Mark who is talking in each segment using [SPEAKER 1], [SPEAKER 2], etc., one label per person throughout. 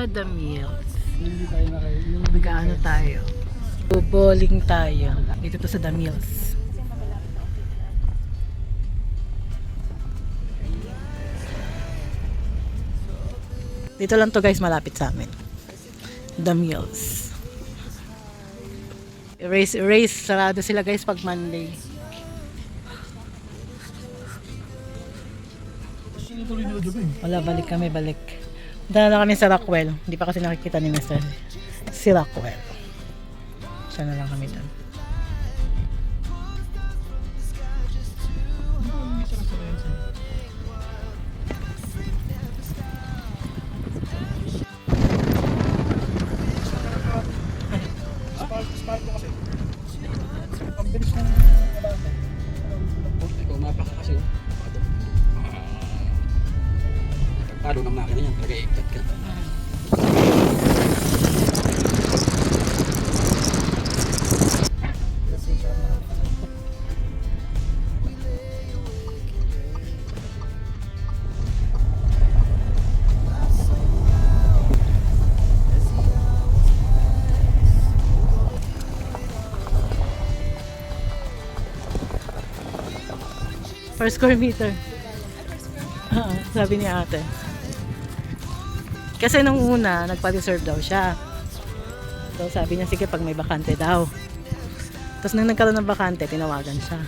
[SPEAKER 1] The Mills.
[SPEAKER 2] Hindi tayo na kayo.
[SPEAKER 1] Mag-ano tayo? Bowling tayo. Dito to sa The Mills. Dito lang to guys, malapit sa amin. The Mills. Erase. Sarado sila guys pag Monday. Wala, balik kami, balik. Dala na kami sa Rockwell. Hindi pa kasi nakikita ni Mr. Si Rockwell. Siya na lang kami doon.
[SPEAKER 2] Spark ko kasi. Ang bilis ng abante.
[SPEAKER 3] Ikaw mapaka kasi. Pagpado ng makina yan, talaga ikat ka.
[SPEAKER 1] Per square meter. Sabi ni ate. Kasi nung una, nagpa-reserve daw siya. So sabi niya, sige pag may bakante daw. Tapos nung nagkaroon ng bakante, tinawagan siya.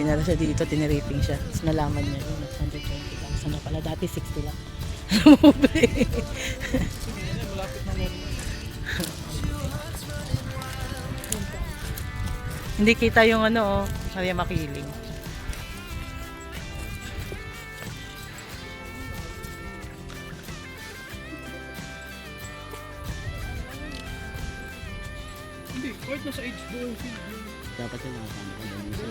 [SPEAKER 1] Pinala siya dito, tiniraping siya. Tapos nalaman niya, 120,000 na pala. Dati 60 lang. Hindi kita yung ano, Maria Makiling.
[SPEAKER 2] Hindi, kahit nasa age doon.
[SPEAKER 3] Dapat yan nakasama ka doon sa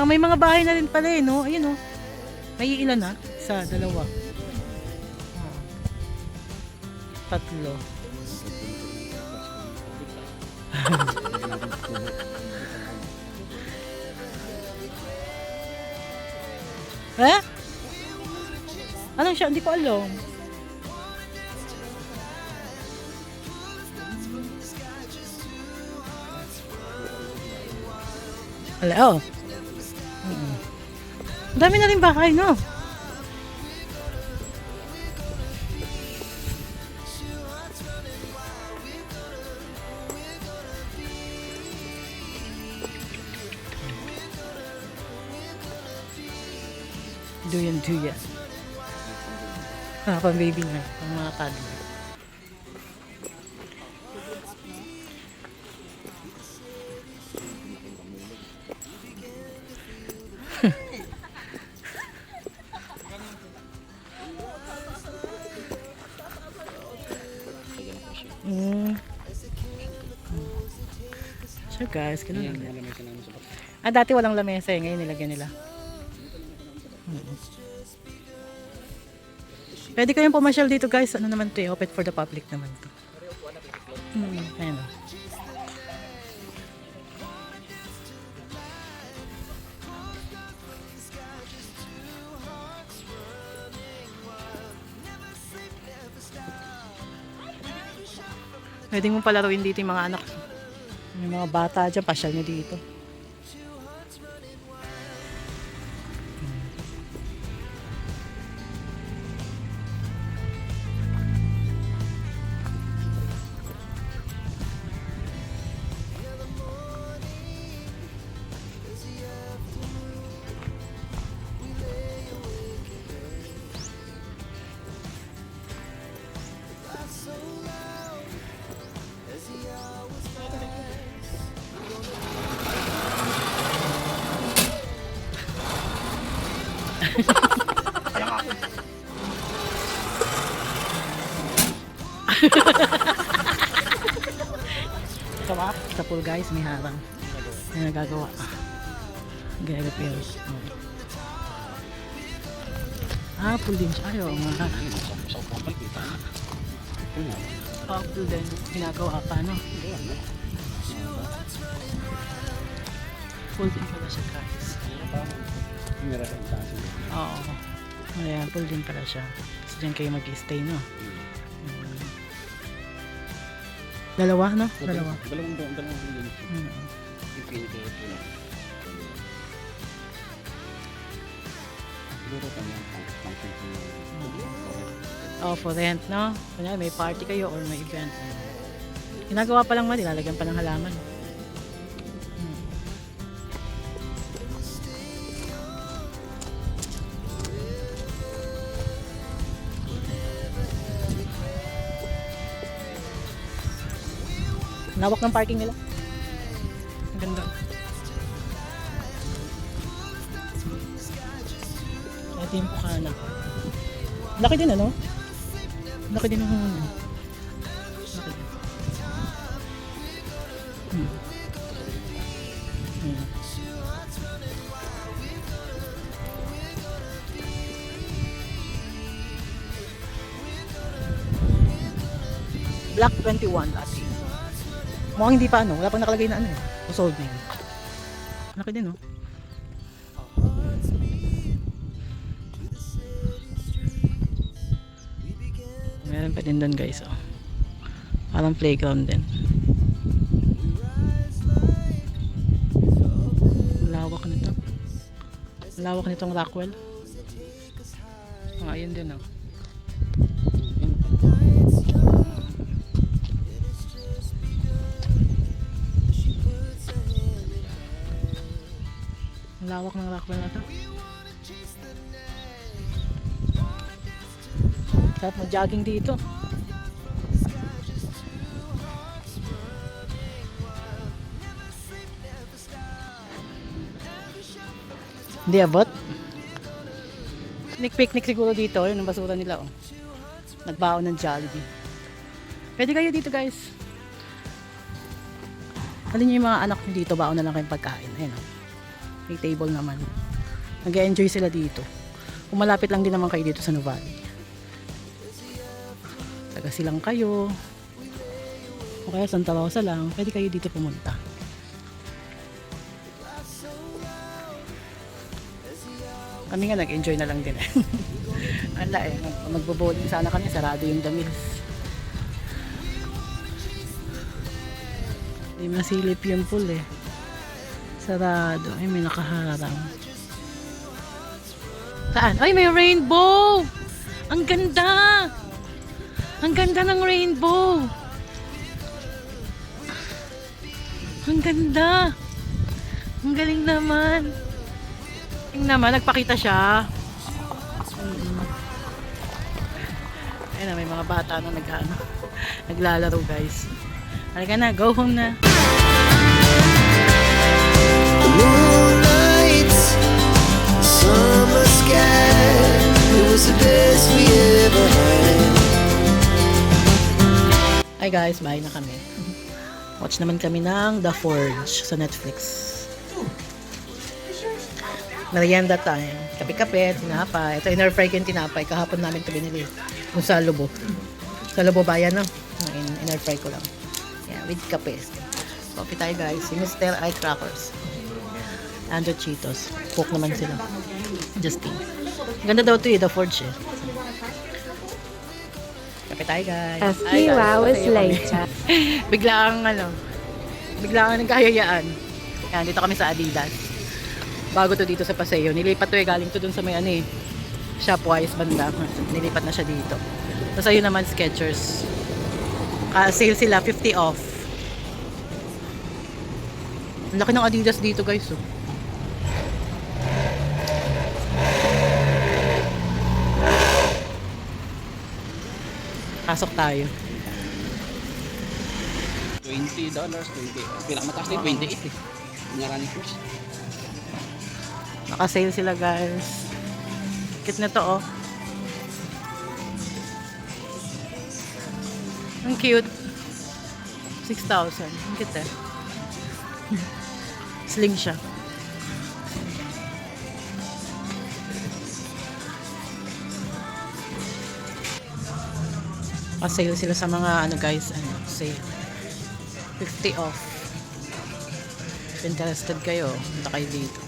[SPEAKER 1] May mga bahay na rin pala eh, no? Ayun, no? May ilan na? Isa, dalawa. Tatlo. Eh? Anong siya? Hindi ko alam. Wala, oh. Ang dami na rin bahay, no? Duyan. Pang baby na. Pang mga toddler. So guys, ganun lang. Dati walang lamesa eh. Ngayon nilagyan nila. Pwede kayong pumasyal dito guys. Ano naman to eh. Open for the public naman to. Ayan o. Pwede mo palaruin dito yung mga anak. Yung mga bata dyan, pasyal nyo dito. Sa pool guys, may harang. May nagagawa. Gaya-repair. Pool din siya. Ayaw nga. Pool din. Ginagawa pa, no? Pool din pala siya guys.
[SPEAKER 3] Meron tayong taas.
[SPEAKER 1] Oo. Ayan, pool din pala siya. Tapos dyan kayo mag-stay, no? Dalawa, no? Dalawa.
[SPEAKER 3] Dalawang yun.
[SPEAKER 1] Mm.
[SPEAKER 3] Yung pinaka-ito lang. Siguro kanya function
[SPEAKER 1] Oh, for rent, no? Kunyari, may party kayo or may event. Ginagawa pa lang man, ilalagyan pa ng halaman. Lawak ng parking nila. Ang ganda. Ito yung Pukana. Laki din ano? Laki din ang Laki din. Hmm. Hmm. Black 21 dati. Mukhang hindi pa ano, wala pang nakalagay na ano eh. Sold na yun. Laki din oh. Meron pa din doon guys oh. Parang playground din. Lawak nito. Lawak nitong Rockwell. Ayun din oh. Ang lawak ng Rockwell na to. Sarap mag-jogging dito. Hindi abot. Picnic siguro dito. Yun ang basura nila oh. Nagbaon ng Jollibee. Pwede kayo dito guys. Halin nyo yung mga anak nyo dito. Baon na lang kayong pagkain. Ayun oh. May table naman. Nag-enjoy sila dito. Kung malapit lang din naman kayo dito sa Nuvali. Taga silang kayo. O kaya Santa Rosa lang. Pwede kayo dito pumunta. Kami nga nag-enjoy na lang din eh. Ala eh. Magbo-bowling sana kami. Sarado yung damit. Hindi masilip yung pool eh. Sarado. Ay, may nakaharang. Saan? Ay, may rainbow! Ang ganda! Ang ganda ng rainbow! Ang ganda! Ang galing naman! Tingnan naman, nagpakita siya. Ayun na, may mga bata na naglalaro guys. Halika na, go home na.
[SPEAKER 4] Moonlight, summer sky, it was the best we ever had.
[SPEAKER 1] Hi guys, bye na kami. Watch naman kami ng The Forge sa Netflix. Merienda time. Kape-kape, tinapay. Ito, in-air-fry ko yung tinapay. Kahapon namin ito binili. Kung sa Lubo. Sa Lubo bayan, no? In-air-fry ko lang. Yeah, with kape. Coffee tayo guys. Si Mr. Eye Crackers. Ando Cheetos. Cook naman sila. Justin. Ganda daw ito eh, The Forge eh. Kape tayo guys.
[SPEAKER 5] A few hours
[SPEAKER 1] masaya kami.
[SPEAKER 5] later.
[SPEAKER 1] Biglang nagkahayayaan. Yan, dito kami sa Adidas. Bago to dito sa Paseo. Nilipat to eh, galing to dun sa may ano eh. Shopwise banda. Nilipat na siya dito. Tapos ayun naman Skechers. Sale sila, 50 off. Ang laki ng Adidas dito guys oh. Pasok tayo.
[SPEAKER 3] $20, 20. Pinakamataas na 28 eh. Running course.
[SPEAKER 1] Naka-sale sila guys. Kit na to oh. Ang cute. 6,000. Ang cute eh. Sling siya. Naka-sale sila sa mga ano guys. Ano, sale. 50 off. If interested kayo, punta kayo dito.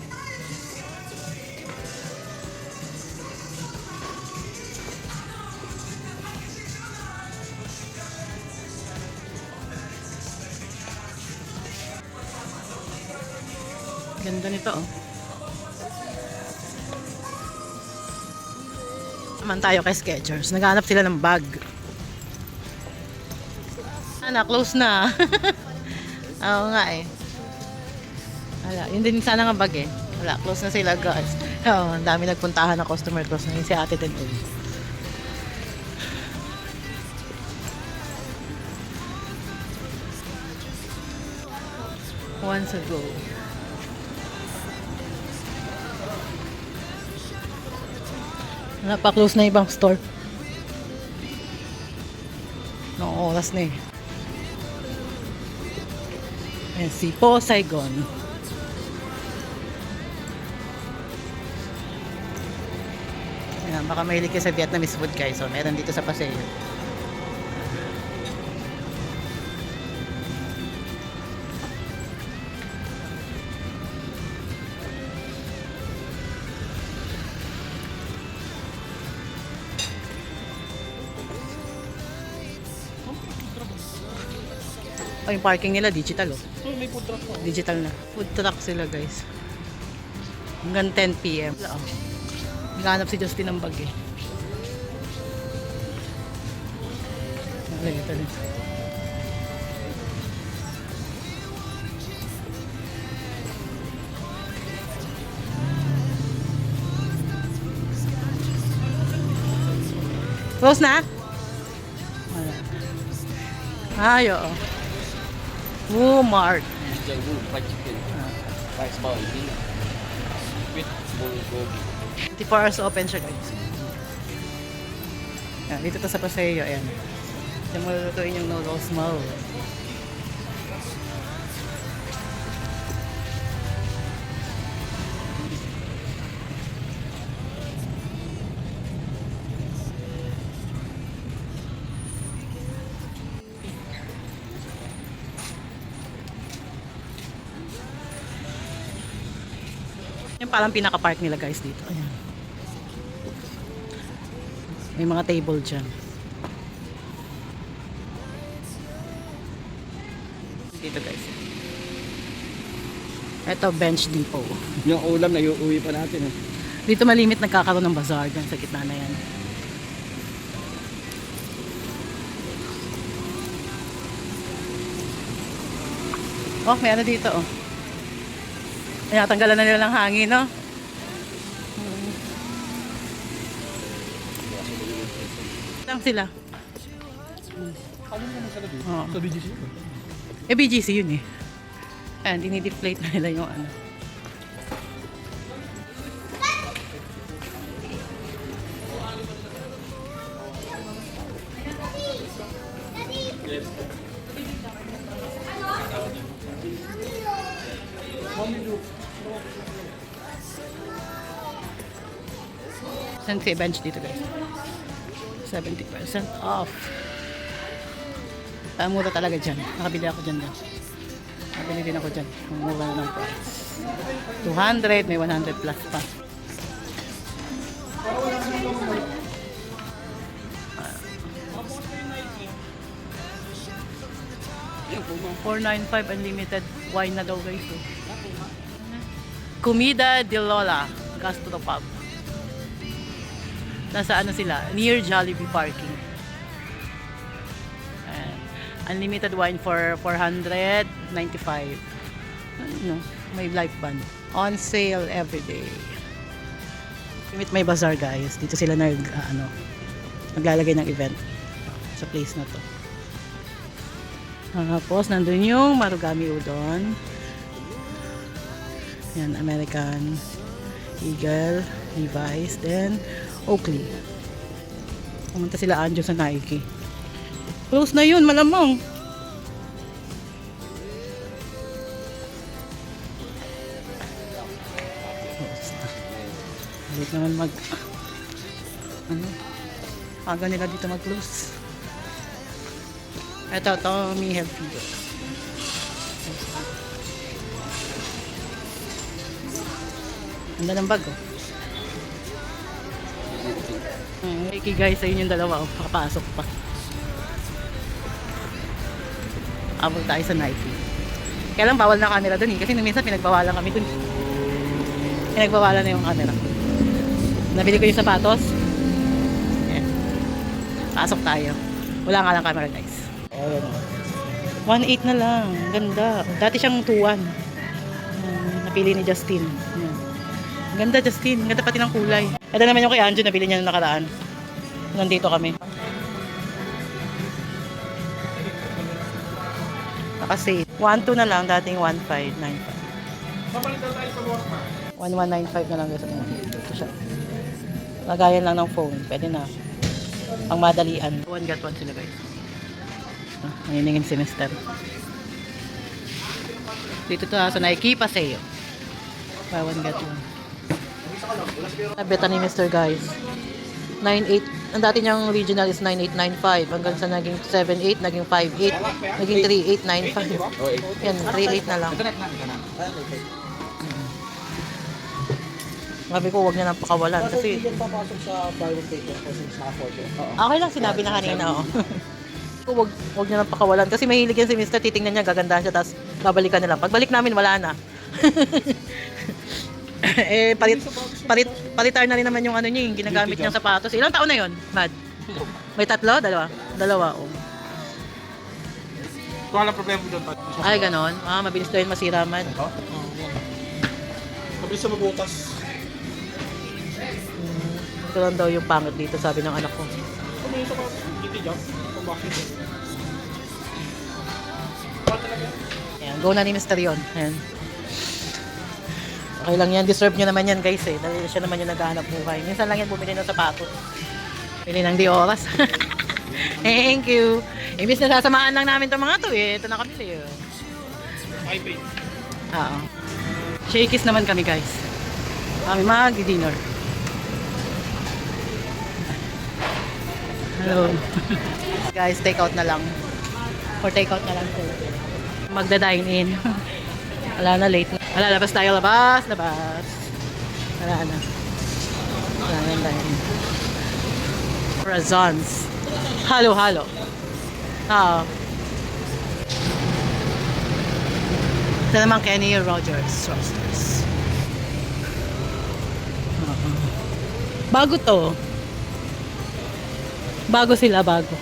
[SPEAKER 1] Ganda nito, oh. Naman tayo kay Skechers. Naghanap sila ng bag. Close na. Oo nga eh. Wala, yun din sana nga bag eh. Wala, close na sila guys. Oo, ang dami nagpuntahan na customer. Close na yun si Ate Tenoy. Once ago. Napa-close na ibang store. Noong oras na eh. Ayan, si Po Saigon. Ayan, baka mahilig kayo sa Vietnamese food guys. So, meron dito sa Paseo. Oh, yung parking nila digital oh.
[SPEAKER 2] So, may food truck po.
[SPEAKER 1] Digital na. Food truck sila guys. Hanggang 10 PM. Wala oh. Naghanap si Justin ng bag eh. Ito rin. Close na? Wala. Ay, oo. Walmart.
[SPEAKER 3] Jago, fried chicken. Rice ball, hindi. With bulgogi.
[SPEAKER 1] 24 hours open siya guys. Yan, dito to sa Paseo, ayan. Diyan mo lulutuin yung noodles mo. Yung parang pinaka-park nila guys dito. Ayan. May mga table dyan. Dito guys. Ito bench depot.
[SPEAKER 3] Yung ulam na iuwi pa natin.
[SPEAKER 1] Dito malimit nagkakaroon ng bazaar dyan sa gitna na yan. Oh, may ano dito oh. Ayan, tanggalan na nila ng hangin, no? Lang sila.
[SPEAKER 2] Ano naman sila dito?
[SPEAKER 1] Oo.
[SPEAKER 2] Sa BGC?
[SPEAKER 1] Eh, BGC yun eh. Ayan, dinideflate na nila yung ano. Sensei bench dito guys. 70% off. Mura talaga dyan. Nakabili ako dyan daw. Nakabili din ako dyan. Ang mura na ng price. 200, may 100 plus pa. $4.95 unlimited wine na daw guys. Eh. Comida de Lola Gastro Pub. Nasa ano sila? Near Jollibee parking. Ayan. Unlimited wine for $495. Ano? May live band. On sale every day. May bazaar guys. Dito sila naglalagay ng event sa place na to. Tapos nandun yung Marugami Udon. Yan, American Eagle, Levi's, then Oakley. Pumunta sila Anjo sa Nike. Close na yun, malamang. Close na. Balik naman aga nila dito mag-close. Ito, Tommy Hilfiger. Ganda ng bag, oh. Okay guys, ayun yung dalawa, oh. Pakapasok pa. Abot tayo sa Nike. Kaya lang bawal na camera dun eh. Kasi nung minsan pinagbawalan kami dun. Pinagbawalan na yung camera. Nabili ko yung sapatos. Ayan. Pasok tayo. Wala nga lang camera guys. Ayan. 1.8 na lang. Ganda. Dati siyang 2.1. Napili ni Justin. Ayan. Ganda Justin. Ganda pati ng kulay. Ito naman yung kay Anjo. Nabili niya nung nakaraan. Nandito kami. Nakasave. 1.2 na lang. Dating 1.595. 1195 na lang guys. Ito siya. Lagayan lang ng phone. Pwede na. Pang madalian. One got one sila guys. Nanginingin si Mister. Dito to sa Nike Paseo. Buy one get one. Nabeta ni Mister guys. 9.8. Ang dati niyang original is 9.895. Hanggang sa naging 7.8, naging 5.8, naging 3.895. Yan, 3.8 na lang. Sabi ko, huwag niya nang pakawalan. Kasi
[SPEAKER 2] Hindi papasok sa private paper kasi naka-photo.
[SPEAKER 1] okay lang, sinabi na kanina, oh. Huwag niya nang pakawalan. Kasi mahilig yan si Mr. Titingnan niya, gagandahan siya, tapos babalikan nila. Pagbalik namin, wala na. Palitar na rin naman yung ano niya, yung ginagamit niyang sapatos. Ilang taon na yon, Mad? May tatlo? Dalawa, oh.
[SPEAKER 2] Kung alam problema mo doon,
[SPEAKER 1] Ay, ganon. Mabilis daw yun masira, Mad.
[SPEAKER 2] mabilis sa mabutas.
[SPEAKER 1] Ito lang daw yung pangit dito, sabi ng anak ko.
[SPEAKER 2] Kung may isa ka, hindi jump. Kung bakit.
[SPEAKER 1] Ayan, go na ni Mr. yon. Ayan. Okay lang yan, deserve nyo naman yan guys eh. Dahil siya naman yung naghahanap buhay. Minsan lang yan bumili ng sapatos. Pili ng di oras. Thank you. Imbis na sasamaan lang namin itong mga to eh. Ito na kami eh. Oo. Shakies naman kami guys. Kami mag-dinner. Hello. Guys, take out na lang. Or take out na lang po. Magda-dine in. Wala na, late na. Wala, labas tayo, labas. Wala na. Wala na dine in. Razons. Halo. Oo. Ito naman Kenny Rogers. Roasters. Bago to. Bago sila, bago.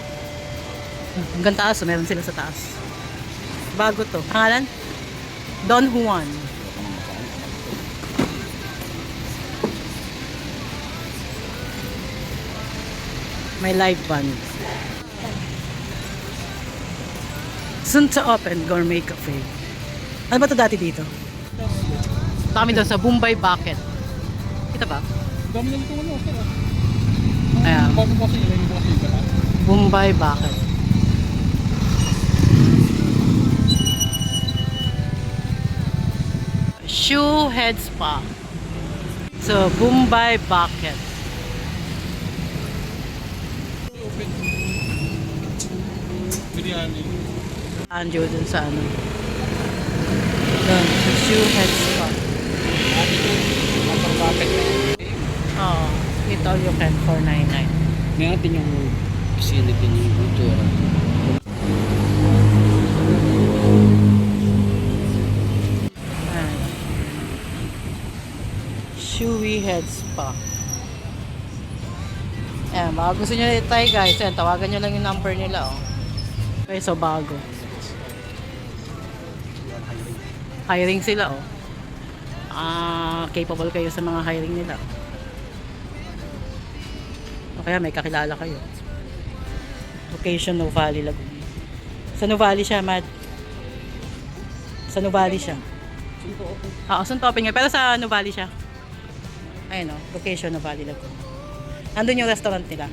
[SPEAKER 1] Hanggang taas, meron sila sa taas. Bago to. Pangalan? Don Juan. May live band. Soon to open Gourmet Cafe. Ano ba to dati dito? Kami doon sa Bombay Bucket. Kita ba?
[SPEAKER 2] Dami na ito ano.
[SPEAKER 1] Ayan.
[SPEAKER 2] Bago kasi yung kasi yung gala.
[SPEAKER 1] Bombay Bucket. Shoe Head Spa. So, Bombay Bucket.
[SPEAKER 2] Open. Biryani.
[SPEAKER 1] Anjo dun sa ano. Doon, sa Shoe Head Spa.
[SPEAKER 3] Dito, napang-bucket na yun.
[SPEAKER 1] Oo. Eat all you can for 99.
[SPEAKER 3] May natin yung facility niyo, kultura.
[SPEAKER 1] Shoe Head Spa. Ayan, baka gusto nyo tayo guys. Ayan, tawagan nyo lang yung number nila. Oh. Okay, so bago. Hiring sila. Oh. Capable kayo sa mga hiring nila. O kaya may kakilala kayo. Location Nuvali Laguna. Sa Nuvali siya, Mad. Sa Nuvali siya. Oo, Suntopin nga. Pero sa Nuvali siya. Ayun o, location Nuvali Laguna. Nandun yung restaurant nila.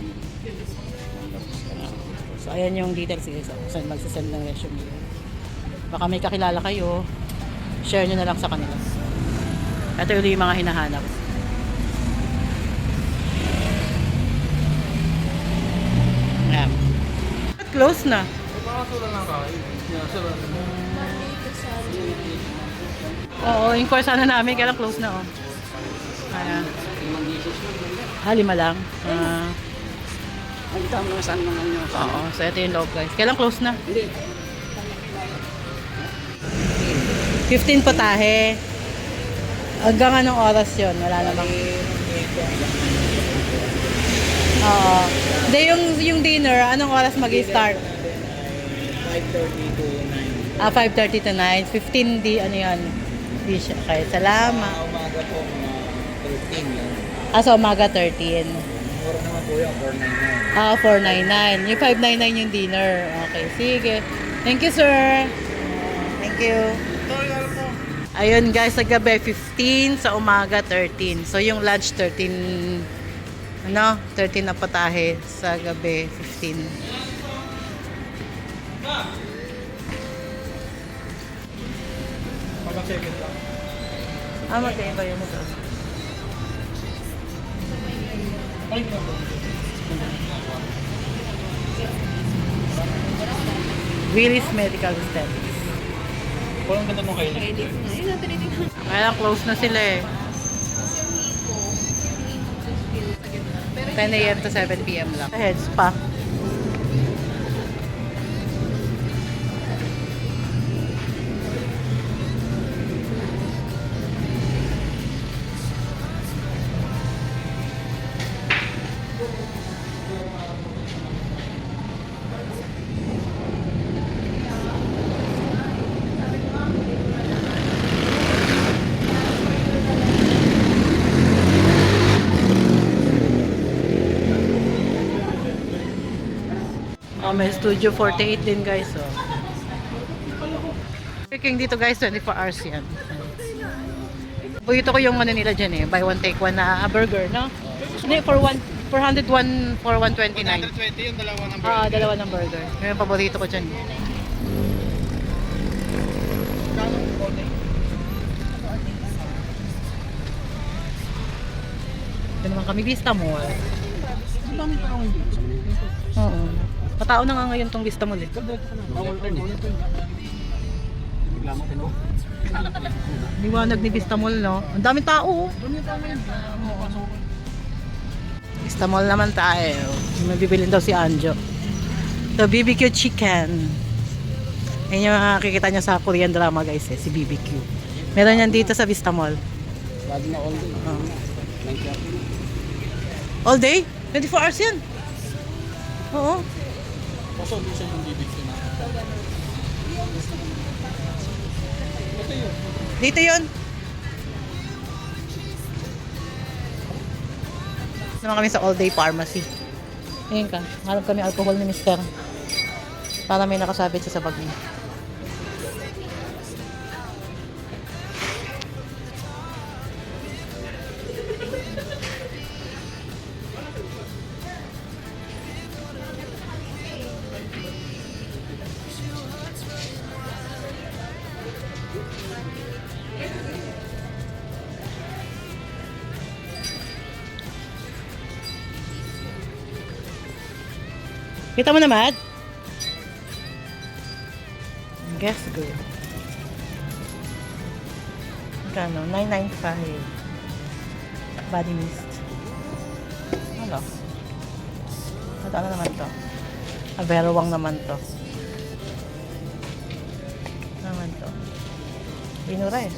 [SPEAKER 1] So, ayan yung details. So, saan magsasend ng resume. Baka may kakilala kayo, share nyo na lang sa kanila. Ito yung mga hinahanap. Ayan. Close na. Oo, yung course ano namin, kailang close na oh. Ayan. Lima lang.
[SPEAKER 3] Ang tama saan naman nyo.
[SPEAKER 1] Oo, so ito yung loob guys. Kailang close na?
[SPEAKER 3] Hindi.
[SPEAKER 1] 15 potahe. Hanggang anong oras yun? Wala namang... Oo. Hindi, yung dinner, anong oras mag-start?
[SPEAKER 2] 5:30 to 9.
[SPEAKER 1] 5:30 to 9. 15 di, ano yun? Di siya. Okay, salamat.
[SPEAKER 2] Umaga po, mga 13 yan.
[SPEAKER 1] So umaga 13.
[SPEAKER 2] Mura naman po yan, 499.
[SPEAKER 1] 499. Yung 599 yung dinner. Okay, sige. Thank you, sir. Thank you. Ayun guys, sa gabi 15, sa umaga 13. So yung lunch 13, 13 na patahe, sa gabi 15.
[SPEAKER 2] Pag-second lang.
[SPEAKER 1] Magkaiba yun ito. Willis Medical Aesthetics.
[SPEAKER 2] Walang ganda mo kayo.
[SPEAKER 1] Kaya lang close na sila eh. 10 a.m. to 7 p.m. lang. Head spa. May Studio 48 din guys. King dito guys, 24 hours yan. Buhito ko yung ano nila dyan eh. Buy one take one na burger, no? Hindi, for 101 for 129.
[SPEAKER 2] 120 yung dalawa ng burger.
[SPEAKER 1] Dalawa ng burger. Yung paborito ko dyan. Ito naman kami, Vista Mall.
[SPEAKER 2] Ang dami pa akong
[SPEAKER 1] Oo. Patao na nga ngayon tong Vista Mall eh.
[SPEAKER 2] bawal turn eh. Bigla mo tino.
[SPEAKER 1] Liwanag ni Vista Mall, no? Ang daming tao.
[SPEAKER 2] Dami pa ngayon.
[SPEAKER 1] Vista Mall naman tayo. May bibilin daw si Anjo. The BBQ chicken. Yan yung makikita nyo sa Korean drama guys eh, si BBQ. Meron yan dito sa Vista Mall.
[SPEAKER 2] Lagi na all day.
[SPEAKER 1] Oh. All day? 24 hours yan. Oo.
[SPEAKER 2] Kaso doon siya yung bibig na. Ito yun.
[SPEAKER 1] Dito yun. Naman kami sa all day pharmacy. Ngayon ka, hanap kami alcohol ni Mr. Para may nakasabit siya sa bag niya. Kita mo na, Mad? Guess go. Magkano? 995. Body mist. Ano? Ano naman to? Averowang naman to. Ano naman to? Binura eh.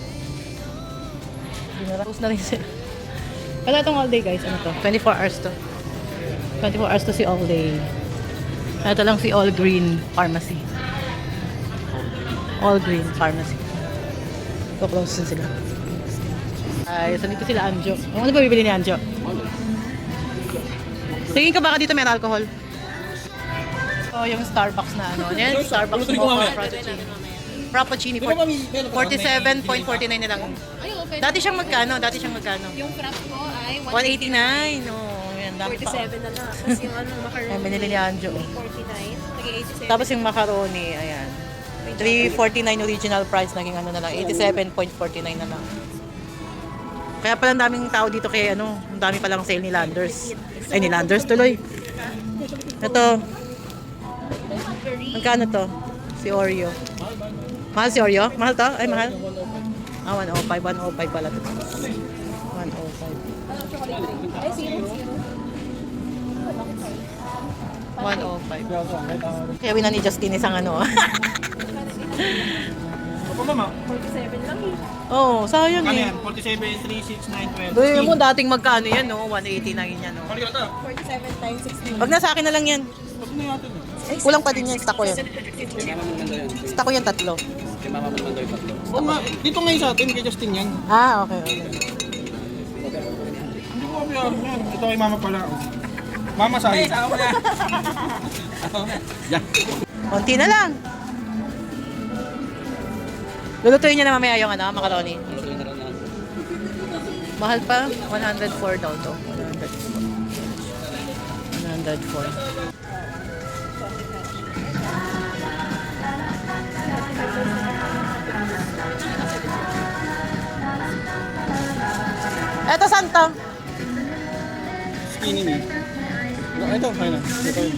[SPEAKER 1] Binura. Close na rin sila. Wala itong all day guys. Ano to? 24 hours to. 24 hours to si all day. Ito lang si All Green Pharmacy. All Green Pharmacy. So close din sila. Ay, so dito sila Anjo. Ano ba bibili ni Anjo? Tingin ka baka dito may alcohol? So yung Starbucks na ano. Yan, Starbucks Mocha Frappuccino. 47.49 na lang. Dati siyang magkano?
[SPEAKER 5] Yung frap ko ay
[SPEAKER 1] 189. Oh, yan. Dami pa.
[SPEAKER 5] 47 na lang. Tapos yung macaroni.
[SPEAKER 1] Ayan, binili ni Anjo.
[SPEAKER 5] 49. Nag-87.
[SPEAKER 1] Tapos yung macaroni, ayan. 349 original price, naging ano na lang, 87.49 na lang. Kaya pala ang daming tao dito kaya ano, ang dami palang sale ni Landers. Ay, ni Landers tuloy. Ito. Magkano to? Si Oreo. Mahal si Oreo? Mahal to? Ay, mahal. 105. 105 pala to. 105.
[SPEAKER 5] Ay, 0.
[SPEAKER 1] 105. Kaya wina ni Justin isang ano.
[SPEAKER 2] mama.
[SPEAKER 5] 47 lang eh.
[SPEAKER 1] Oo, sayang
[SPEAKER 2] Ano
[SPEAKER 1] eh.
[SPEAKER 2] yan? 47, 3, 6, 9, 12,
[SPEAKER 1] Gawin mo, dating magkano yan, no? 189 yan, no?
[SPEAKER 2] Ano yata?
[SPEAKER 5] 47 times 16.
[SPEAKER 1] Wag na sa akin na lang yan.
[SPEAKER 2] Huwag na natin.
[SPEAKER 1] Kulang pa din yan, stock ko yan.
[SPEAKER 3] Kay mama mo naman daw yun.
[SPEAKER 1] Stock ko yan 3.
[SPEAKER 3] Kay mama mo naman daw yung tatlo.
[SPEAKER 2] Oo nga, dito ngayon sa atin, kay Justin yan.
[SPEAKER 1] Ah, okay, okay.
[SPEAKER 2] Hindi ko alam yan. Ito kay mama pala. Oh. Mama sa'yo.
[SPEAKER 1] Konti na lang. Lulutuin niya na mamaya yung ano, macaroni.
[SPEAKER 3] Lutuin na rin na.
[SPEAKER 1] Mahal pa, 104 daw to. 104. Eto, Santo.
[SPEAKER 2] Skinny ni. Ito, kaya na. Ito yun.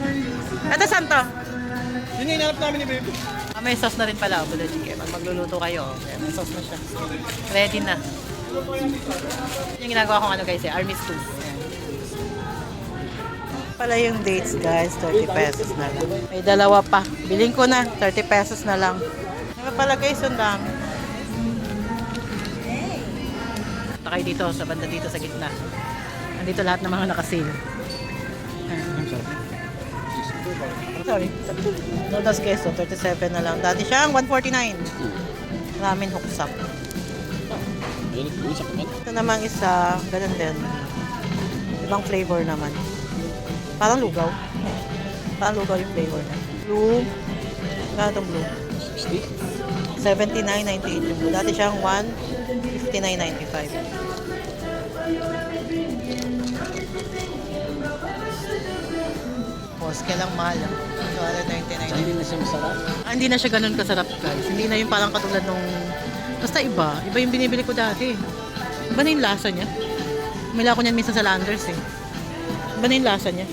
[SPEAKER 1] Eto, Santo.
[SPEAKER 2] Yun yung hinanap namin ni Baby.
[SPEAKER 1] Ah, may sauce na rin pala, Bulajike. Pag magluluto kayo, kaya may sauce na siya. Ready na. Yung ginagawa kong ano guys, army stew. Ayan. Pala yung dates guys, 30 pesos na lang. May dalawa pa. Biling ko na, 30 pesos na lang. Ano pala guys, ang dami. Punta kayo dito, sa banda dito sa gitna. Andito lahat ng mga nakasale. Sorry. Noodles queso, 37 na lang. Dati siyang 149. Ramen huksak.
[SPEAKER 3] Ayun, yung isa kumat.
[SPEAKER 1] Ito namang isa, ganun din. Ibang flavor naman. Parang lugaw. Parang lugaw yung flavor na. Blue. Ano itong blue?
[SPEAKER 3] 60?
[SPEAKER 1] 79.98 yung blue. Dati siyang 159.95. Kaya lang mahal.
[SPEAKER 3] Hindi
[SPEAKER 1] 199.
[SPEAKER 3] na siya masarap.
[SPEAKER 1] Hindi na siya ganun kasarap guys. Hindi na yung parang katulad nung... Basta iba. Iba yung binibili ko dati. Iba na yung lasa niya. Umila ko niyan minsan sa Landers eh. Iba na yung lasa niya.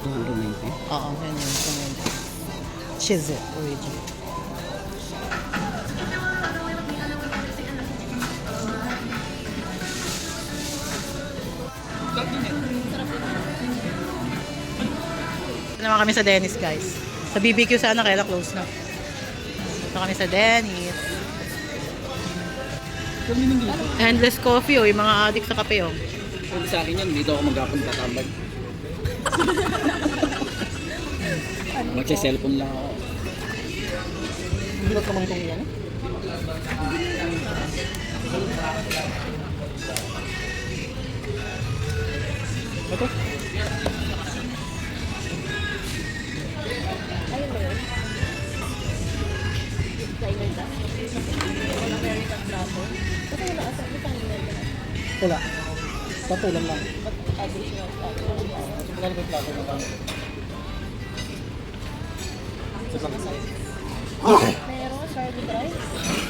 [SPEAKER 3] 290.
[SPEAKER 1] Oo, yan yun. Cheese it, original. Ito naman kami sa Dennis guys. Sa BBQ sana kaya lang close na. Ito kami sa Dennis. Endless coffee oh, yung mga addict sa kape oh.
[SPEAKER 3] Pwede sa akin yan, dito ako magkapunta tambay. Magsa-cellphone lang ako.
[SPEAKER 1] Hirap naman itong yan.
[SPEAKER 2] Ito.
[SPEAKER 5] Ayun ba yun? Liner da? Wala American plato? Kasi wala asa, may kanina yun.
[SPEAKER 2] Wala. Patulan lang.
[SPEAKER 5] Ba't additional plato?
[SPEAKER 2] Magkano ba yung plato na lang?
[SPEAKER 5] Meron, garlic rice.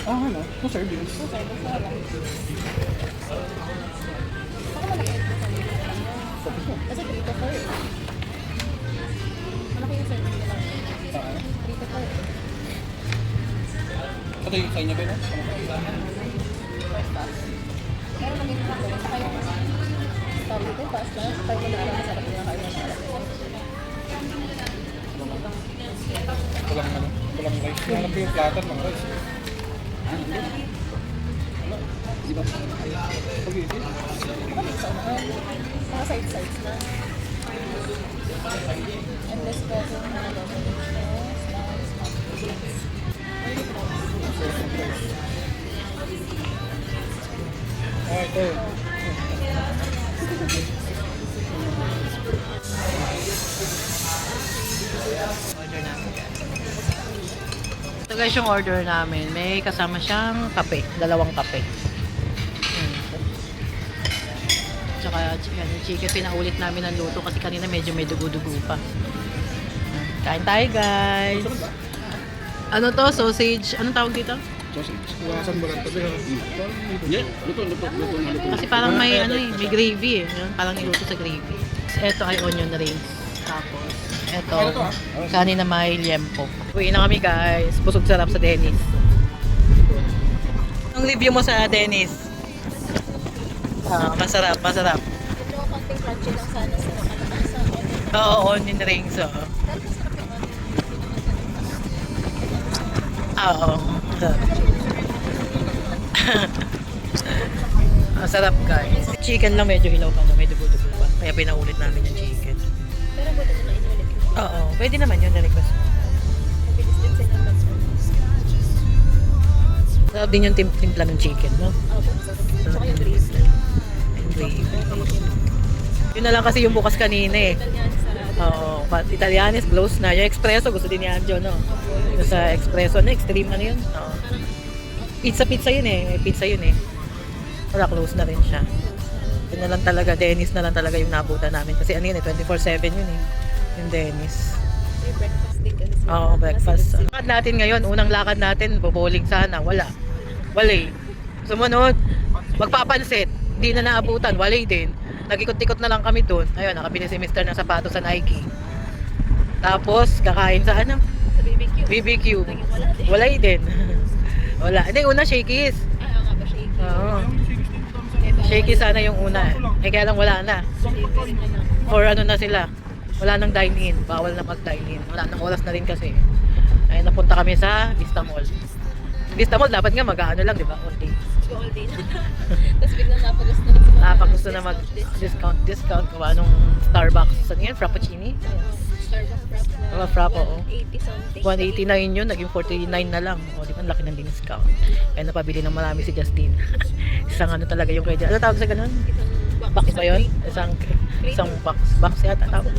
[SPEAKER 2] Ah, ano? No servings.
[SPEAKER 5] So, service na lang. Baka malaki ito sa kanila lang yan. Kasi 3 to 4 eh. Malaki yung service nila. 3 to 4.
[SPEAKER 2] Ito yung kanya ba yun?
[SPEAKER 5] Pero naging pa ko, saka yung tawag dito, pasta. Pag mo na alam, masarap nila kayo ng alam.
[SPEAKER 2] Walang ano? Walang rice. Hanap ko yung platter ng rice.
[SPEAKER 3] Di ba?
[SPEAKER 2] Spaghetti.
[SPEAKER 5] Mga side-sides na. Endless coffee na
[SPEAKER 2] Ah, ito.
[SPEAKER 1] Order namin guys. Ito guys yung order namin. May kasama siyang kape. 2 kape. Tsaka yan, yung chicken pinaulit namin ng luto kasi kanina medyo may dugo-dugo pa. Kain tayo guys. Ano to? Sausage? Anong tawag dito?
[SPEAKER 2] Sausage. Iwasan mo lang tabi ha.
[SPEAKER 3] Yeah, luto.
[SPEAKER 1] Kasi parang may ano eh, may gravy eh. Yun, parang niluto sa gravy. Ito ay onion rings. Tapos, ito, kanin na may liempo. Uwi na kami guys. Busog sarap sa Dennis. Ang review mo sa Dennis? Ah, masarap, masarap.
[SPEAKER 5] medyo konting crunchy lang sana sa nakalaman sa onion.
[SPEAKER 1] Oo, onion rings. Oo.
[SPEAKER 5] Pero masarap yung onion.
[SPEAKER 1] Oo. Ang sarap guys. Chicken lang medyo hilaw pa na, may dugo-dugo pa. Kaya pinaulit namin yung chicken.
[SPEAKER 5] Pero buti na inulit ko.
[SPEAKER 1] Oo, pwede naman yun na-request mo.
[SPEAKER 5] Mabilis din sila mag
[SPEAKER 1] Sarap din yung timpla ng chicken, no?
[SPEAKER 5] Opo, saka yung gravy.
[SPEAKER 1] And gravy. Yun na lang kasi yung bukas kanina eh.
[SPEAKER 5] Italiano sarado.
[SPEAKER 1] Oo, Italianis, close na. Yung espresso, gusto din ni Anjo, no? Yung sa espresso, na extreme ano yun? Oo. Pizza yun eh. May pizza yun eh. Wala, close na rin siya. Yun na lang talaga, Dennis na lang talaga yung nabutan namin. Kasi ano yun eh, 24/7 yun eh. Yung Dennis.
[SPEAKER 5] May breakfast din kasi sila.
[SPEAKER 1] Oo, breakfast. Lakad natin ngayon, unang lakad natin, boboling sana. Wala. Walay. Sumunod, magpapansit. Hindi na naabutan, walay din. Nag-ikot-ikot na lang kami doon. Ayun, nakabili si Mr. ng sapatos sa Nike. Tapos, kakain sa ano?
[SPEAKER 5] Sa BBQ.
[SPEAKER 1] BBQ.
[SPEAKER 5] Naging wala din.
[SPEAKER 1] Walay din. Wala. Hindi, una Shakey's.
[SPEAKER 5] Ah, nga ba, shaky?
[SPEAKER 1] Oo.
[SPEAKER 5] Diba?
[SPEAKER 1] Shaky sana yung una. Eh, kaya lang wala na.
[SPEAKER 5] Shaky, ano.
[SPEAKER 1] For ano na sila. Wala nang dine-in. Bawal na mag-dine-in. Wala nang oras na rin kasi. Ay, napunta kami sa Vista Mall. Vista Mall, dapat nga mag-ano lang, di ba? All day.
[SPEAKER 5] Go all day na. Tapos biglang napagusto na sa mga
[SPEAKER 1] Napagusto na mag-discount. Kung anong Starbucks. Ano yan? Frappuccini?
[SPEAKER 5] Starbucks frap na
[SPEAKER 1] Mga frap, oo.
[SPEAKER 5] 180 something.
[SPEAKER 1] 189 yun, naging 49 na lang. O, di ba? Ang laki ng discount. Kaya napabili ng marami si Justin. Isang ano talaga yung kaya. Ano tawag sa ganun?
[SPEAKER 5] Isang
[SPEAKER 1] Box ba yun? Isang box. Box yata tawag.